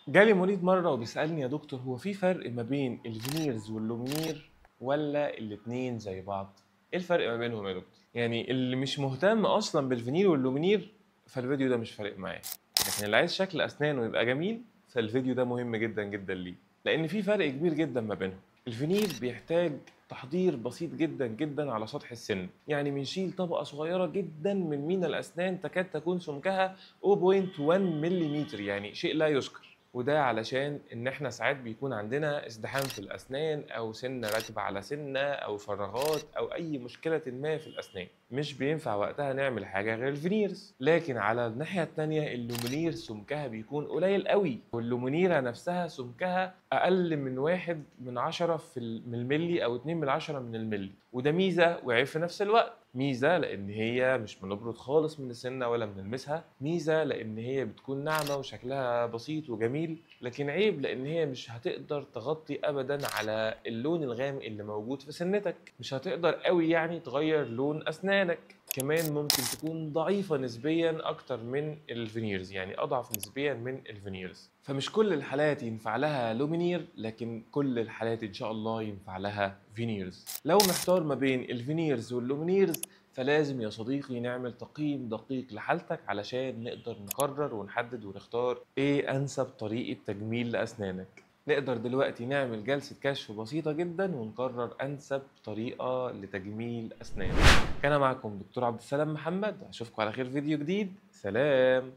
جالي مريض مرة وبيسألني يا دكتور، هو في فرق ما بين الفينيرز واللومينير ولا الاتنين زي بعض؟ ايه الفرق ما بينهم يا دكتور؟ يعني اللي مش مهتم اصلا بالفينير واللومينير فالفيديو ده مش فارق معاه، لكن اللي عايز شكل اسنانه يبقى جميل فالفيديو ده مهم جدا جدا ليه، لان في فرق كبير جدا ما بينهم. الفينير بيحتاج تحضير بسيط جدا جدا على سطح السن، يعني بنشيل طبقة صغيرة جدا من مينا الأسنان تكاد تكون سمكها 0.1 ملم، يعني شيء لا يذكر. وده علشان ان احنا ساعات بيكون عندنا ازدحام في الاسنان او سنه راكبه على سنه او فراغات او اي مشكله ما في الاسنان، مش بينفع وقتها نعمل حاجه غير الفينيرز. لكن على الناحيه التانيه اللومينير سمكها بيكون قليل قوي، واللومينيره نفسها سمكها اقل من 1/10 من الملي او 2/10 من الملي، وده ميزه وعيب في نفس الوقت. ميزه لان هي مش بنبرد خالص من السنه ولا بنلمسها، ميزه لان هي بتكون ناعمه وشكلها بسيط وجميل، لكن عيب لان هي مش هتقدر تغطي ابدا على اللون الغامق اللي موجود في سنتك، مش هتقدر قوي يعني تغير لون اسنانك. كمان ممكن تكون ضعيفة نسبيا أكتر من الفينيرز، يعني أضعف نسبيا من الفينيرز. فمش كل الحالات ينفع لها لومينير، لكن كل الحالات إن شاء الله ينفع لها فينيرز. لو محتار ما بين الفينيرز واللومينيرز فلازم يا صديقي نعمل تقييم دقيق لحالتك علشان نقدر نقرر ونحدد ونختار إيه أنسب طريقة تجميل لأسنانك. نقدر دلوقتي نعمل جلسة كشف بسيطة جدا ونقرر أنسب طريقة لتجميل أسنانك. كان معكم دكتور عبد السلام محمد، أشوفكم على خير فيديو جديد. سلام.